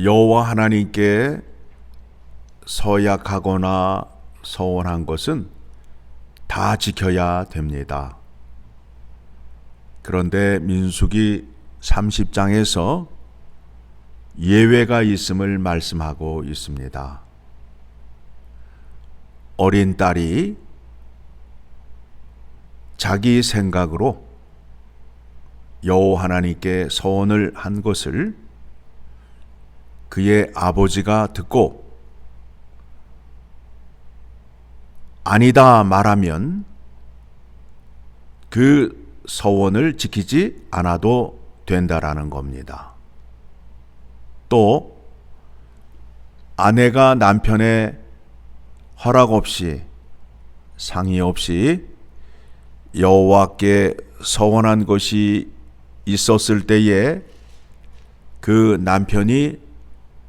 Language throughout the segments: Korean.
여호와 하나님께 서약하거나 서원한 것은 다 지켜야 됩니다. 그런데 민수기 30장에서 예외가 있음을 말씀하고 있습니다. 어린 딸이 자기 생각으로 여호와 하나님께 서원을 한 것을 그의 아버지가 듣고 아니다 말하면 그 서원을 지키지 않아도 된다라는 겁니다. 또 아내가 남편의 허락 없이 상의 없이 여호와께 서원한 것이 있었을 때에 그 남편이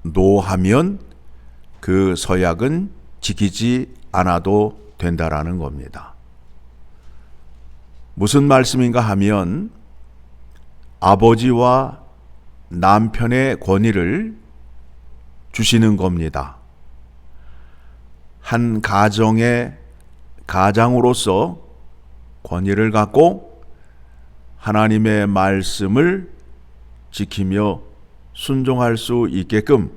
노하면 그 서약은 지키지 않아도 된다라는 겁니다. 무슨 말씀인가 하면 아버지와 남편의 권위를 주시는 겁니다. 한 가정의 가장으로서 권위를 갖고 하나님의 말씀을 지키며 순종할 수 있게끔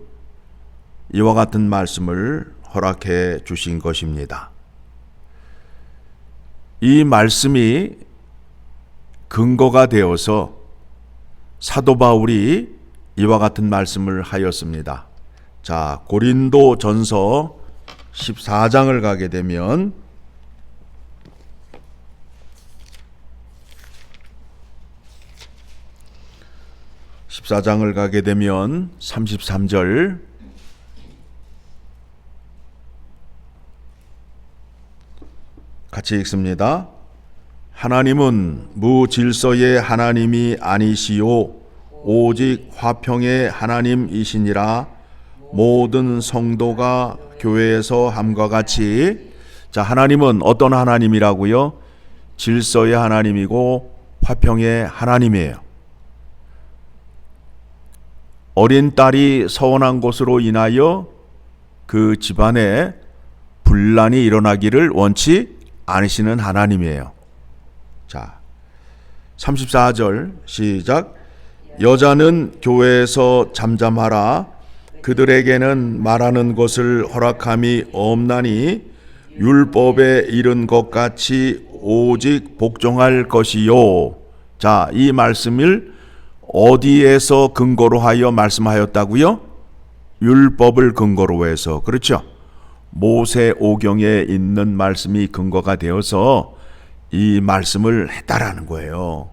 이와 같은 말씀을 허락해 주신 것입니다. 이 말씀이 근거가 되어서 사도 바울이 이와 같은 말씀을 하였습니다. 자, 고린도 전서 14장을 가게 되면 14장을 가게 되면 33절 같이 읽습니다. 하나님은 무질서의 하나님이 아니시오 오직 화평의 하나님이시니라. 모든 성도가 교회에서 함과 같이, 자, 하나님은 어떤 하나님이라고요? 질서의 하나님이고 화평의 하나님이에요. 어린 딸이 서원한 것으로 인하여 그 집안에 분란이 일어나기를 원치 않으시는 하나님이에요. 자, 34절 시작. 여자는 교회에서 잠잠하라. 그들에게는 말하는 것을 허락함이 없나니 율법에 이른 것 같이 오직 복종할 것이요. 자, 이 말씀을 어디에서 근거로 하여 말씀하였다고요? 율법을 근거로 해서. 그렇죠? 모세오경에 있는 말씀이 근거가 되어서 이 말씀을 했다라는 거예요.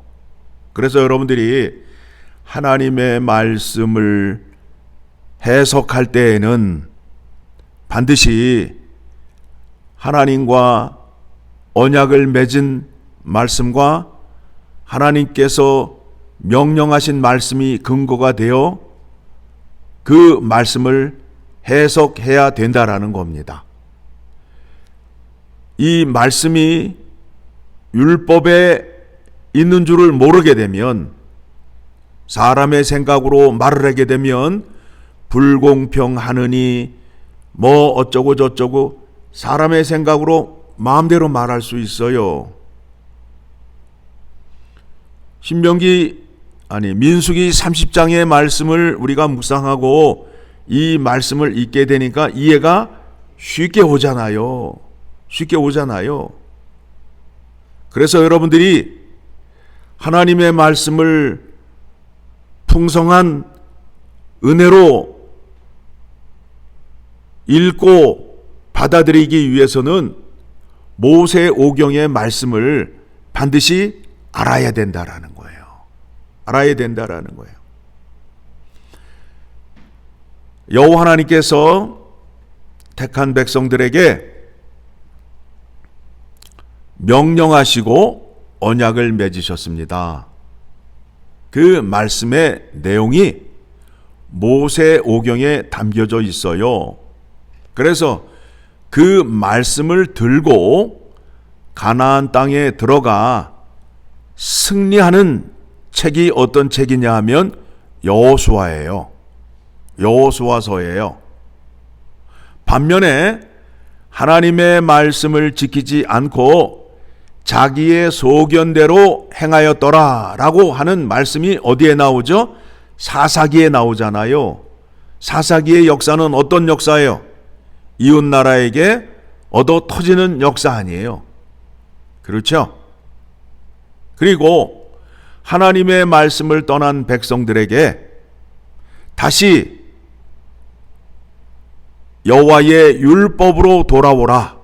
그래서 여러분들이 하나님의 말씀을 해석할 때에는 반드시 하나님과 언약을 맺은 말씀과 하나님께서 명령하신 말씀이 근거가 되어 그 말씀을 해석해야 된다라는 겁니다. 이 말씀이 율법에 있는 줄을 모르게 되면, 사람의 생각으로 말을 하게 되면 불공평하느니 뭐 어쩌고 저쩌고 사람의 생각으로 마음대로 말할 수 있어요. 민수기 30장의 말씀을 우리가 묵상하고 이 말씀을 읽게 되니까 이해가 쉽게 오잖아요. 쉽게 오잖아요. 그래서 여러분들이 하나님의 말씀을 풍성한 은혜로 읽고 받아들이기 위해서는 모세오경의 말씀을 반드시 알아야 된다라는 거예요. 알아야 된다라는 거예요. 여호와 하나님께서 택한 백성들에게 명령하시고 언약을 맺으셨습니다. 그 말씀의 내용이 모세오경에 담겨져 있어요. 그래서 그 말씀을 들고 가나안 땅에 들어가 승리하는 책이 어떤 책이냐 하면 여호수아예요. 여호수아서예요. 반면에 하나님의 말씀을 지키지 않고 자기의 소견대로 행하였더라라고 하는 말씀이 어디에 나오죠? 사사기에 나오잖아요. 사사기의 역사는 어떤 역사예요? 이웃 나라에게 얻어 터지는 역사 아니에요. 그렇죠? 그리고 하나님의 말씀을 떠난 백성들에게 다시 여호와의 율법으로 돌아오라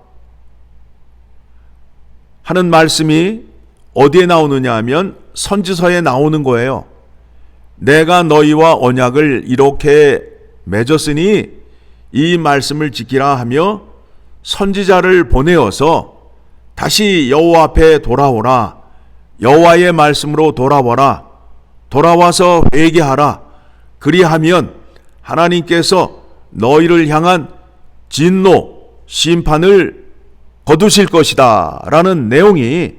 하는 말씀이 어디에 나오느냐 하면 선지서에 나오는 거예요. 내가 너희와 언약을 이렇게 맺었으니 이 말씀을 지키라 하며 선지자를 보내어서 다시 여호와 앞에 돌아오라. 여호와의 말씀으로 돌아와라. 돌아와서 회개하라. 그리하면 하나님께서 너희를 향한 진노, 심판을 거두실 것이다 라는 내용이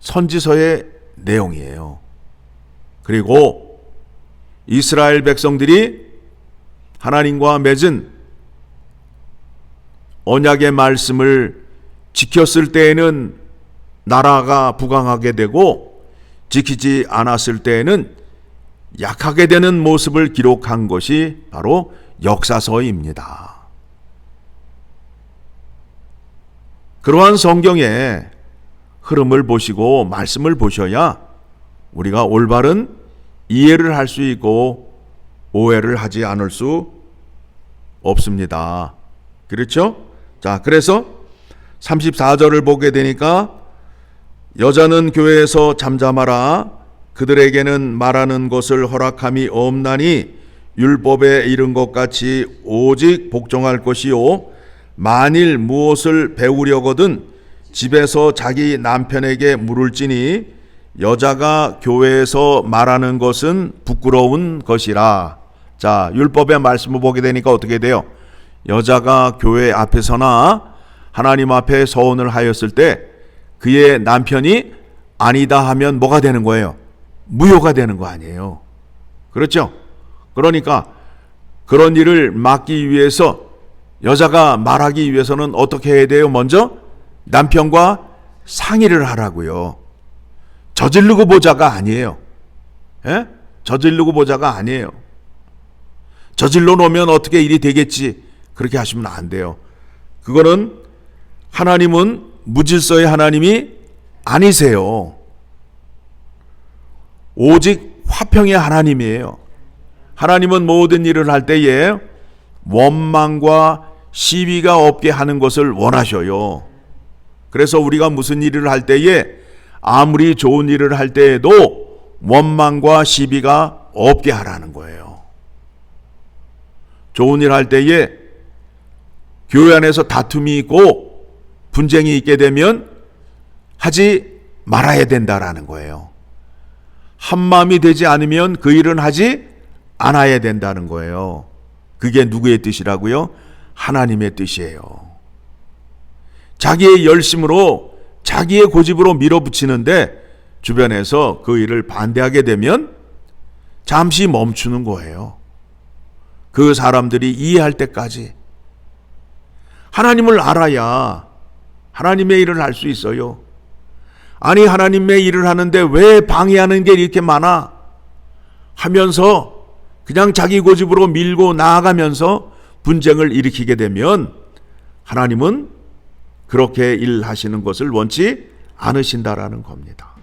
선지서의 내용이에요. 그리고 이스라엘 백성들이 하나님과 맺은 언약의 말씀을 지켰을 때에는 나라가 부강하게 되고 지키지 않았을 때에는 약하게 되는 모습을 기록한 것이 바로 역사서입니다. 그러한 성경의 흐름을 보시고 말씀을 보셔야 우리가 올바른 이해를 할 수 있고 오해를 하지 않을 수 없습니다. 그렇죠? 자, 그래서 34절을 보게 되니까 여자는 교회에서 잠잠하라. 그들에게는 말하는 것을 허락함이 없나니 율법에 이른 것 같이 오직 복종할 것이요 만일 무엇을 배우려거든 집에서 자기 남편에게 물을지니 여자가 교회에서 말하는 것은 부끄러운 것이라. 자, 율법의 말씀을 보게 되니까 어떻게 돼요? 여자가 교회 앞에서나 하나님 앞에 서원을 하였을 때 그의 남편이 아니다 하면 뭐가 되는 거예요? 무효가 되는 거 아니에요. 그렇죠? 그러니까 그런 일을 막기 위해서 여자가 말하기 위해서는 어떻게 해야 돼요? 먼저 남편과 상의를 하라고요. 저지르고 보자가 아니에요. 예? 저지르고 보자가 아니에요. 저질러 놓으면 어떻게 일이 되겠지. 그렇게 하시면 안 돼요. 그거는 하나님은 무질서의 하나님이 아니세요. 오직 화평의 하나님이에요. 하나님은 모든 일을 할 때에 원망과 시비가 없게 하는 것을 원하셔요. 그래서 우리가 무슨 일을 할 때에 아무리 좋은 일을 할 때에도 원망과 시비가 없게 하라는 거예요. 좋은 일 할 때에 교회 안에서 다툼이 있고 분쟁이 있게 되면 하지 말아야 된다라는 거예요. 한 마음이 되지 않으면 그 일은 하지 않아야 된다는 거예요. 그게 누구의 뜻이라고요? 하나님의 뜻이에요. 자기의 열심으로 자기의 고집으로 밀어붙이는데 주변에서 그 일을 반대하게 되면 잠시 멈추는 거예요. 그 사람들이 이해할 때까지. 하나님을 알아야 하나님의 일을 할 수 있어요. 아니 하나님의 일을 하는데 왜 방해하는 게 이렇게 많아? 하면서 그냥 자기 고집으로 밀고 나아가면서 분쟁을 일으키게 되면 하나님은 그렇게 일하시는 것을 원치 않으신다라는 겁니다.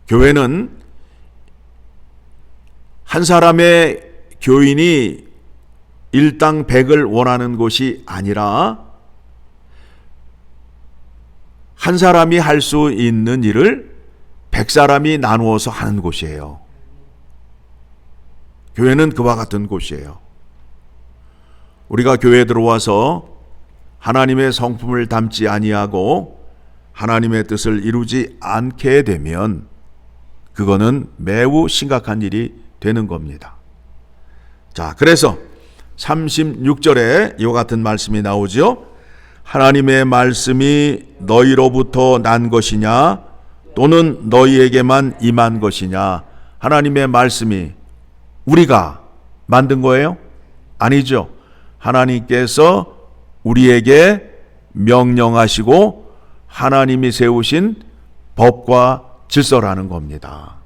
교회는 한 사람의 교인이 일당 백을 원하는 곳이 아니라 한 사람이 할 수 있는 일을 100사람이 나누어서 하는 곳이에요. 교회는 그와 같은 곳이에요. 우리가 교회에 들어와서 하나님의 성품을 담지 아니하고 하나님의 뜻을 이루지 않게 되면 그거는 매우 심각한 일이 되는 겁니다. 자, 그래서 36절에 이와 같은 말씀이 나오죠. 하나님의 말씀이 너희로부터 난 것이냐 또는 너희에게만 임한 것이냐. 하나님의 말씀이 우리가 만든 거예요? 아니죠. 하나님께서 우리에게 명령하시고 하나님이 세우신 법과 질서라는 겁니다.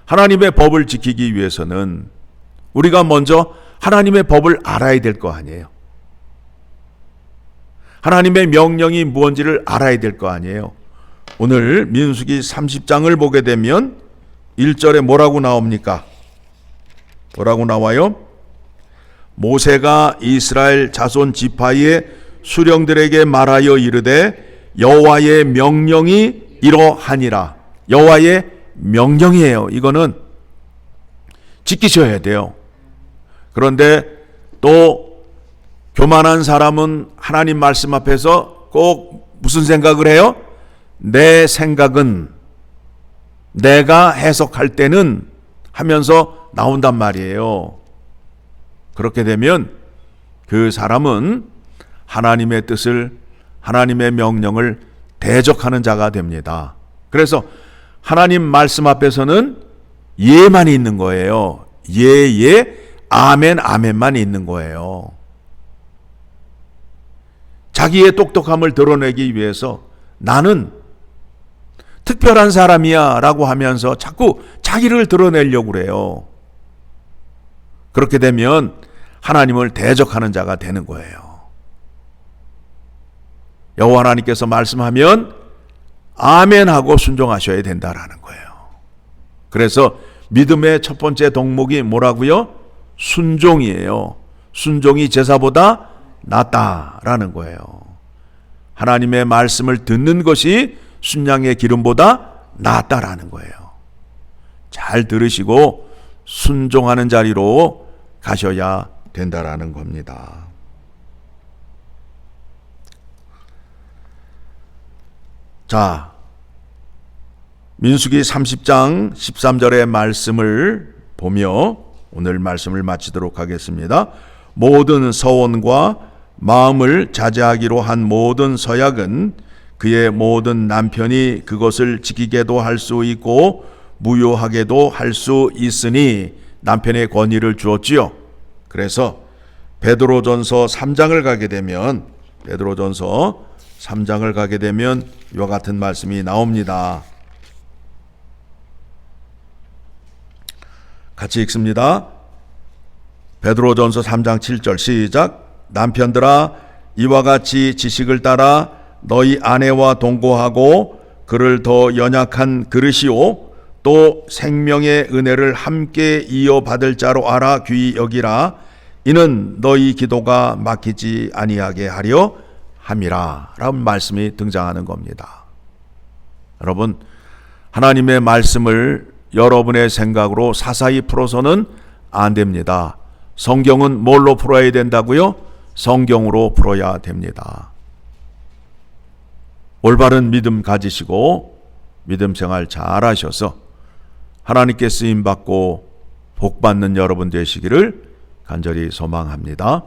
하나님의 법을 지키기 위해서는 우리가 먼저 하나님의 법을 알아야 될 거 아니에요. 하나님의 명령이 무엇인지를 알아야 될 거 아니에요. 오늘 민수기 30장을 보게 되면 1절에 뭐라고 나옵니까? 뭐라고 나와요? 모세가 이스라엘 자손 지파의 수령들에게 말하여 이르되 여호와의 명령이 이러하니라. 여호와의 명령이에요. 이거는 지키셔야 돼요. 그런데 또 교만한 사람은 하나님 말씀 앞에서 꼭 무슨 생각을 해요? 내 생각은, 내가 해석할 때는 하면서 나온단 말이에요. 그렇게 되면 그 사람은 하나님의 뜻을, 하나님의 명령을 대적하는 자가 됩니다. 그래서 하나님 말씀 앞에서는 예만 있는 거예요. 예, 아멘, 아멘만 있는 거예요. 자기의 똑똑함을 드러내기 위해서 나는 특별한 사람이야 라고 하면서 자꾸 자기를 드러내려고 그래요. 그렇게 되면 하나님을 대적하는 자가 되는 거예요. 여호와 하나님께서 말씀하면 아멘하고 순종하셔야 된다라는 거예요. 그래서 믿음의 첫 번째 덕목이 뭐라고요? 순종이에요. 순종이 제사보다 낫다라는 거예요. 하나님의 말씀을 듣는 것이 순양의 기름보다 낫다라는 거예요. 잘 들으시고 순종하는 자리로 가셔야 된다라는 겁니다. 자, 민수기 30장 13절의 말씀을 보며 오늘 말씀을 마치도록 하겠습니다. 모든 서원과 마음을 자제하기로 한 모든 서약은 그의 모든 남편이 그것을 지키게도 할 수 있고 무효하게도 할 수 있으니 남편의 권위를 주었지요. 그래서 베드로전서 3장을 가게 되면 이와 같은 말씀이 나옵니다. 같이 읽습니다. 베드로전서 3장 7절 시작. 남편들아 이와 같이 지식을 따라 너희 아내와 동거하고 그를 더 연약한 그릇이요 또 생명의 은혜를 함께 이어받을 자로 알아 귀히 여기라. 이는 너희 기도가 막히지 아니하게 하려 함이라 라는 말씀이 등장하는 겁니다. 여러분, 하나님의 말씀을 여러분의 생각으로 사사히 풀어서는 안 됩니다. 성경은 뭘로 풀어야 된다고요? 성경으로 풀어야 됩니다. 올바른 믿음 가지시고 믿음 생활 잘 하셔서 하나님께 쓰임받고 복받는 여러분 되시기를 간절히 소망합니다.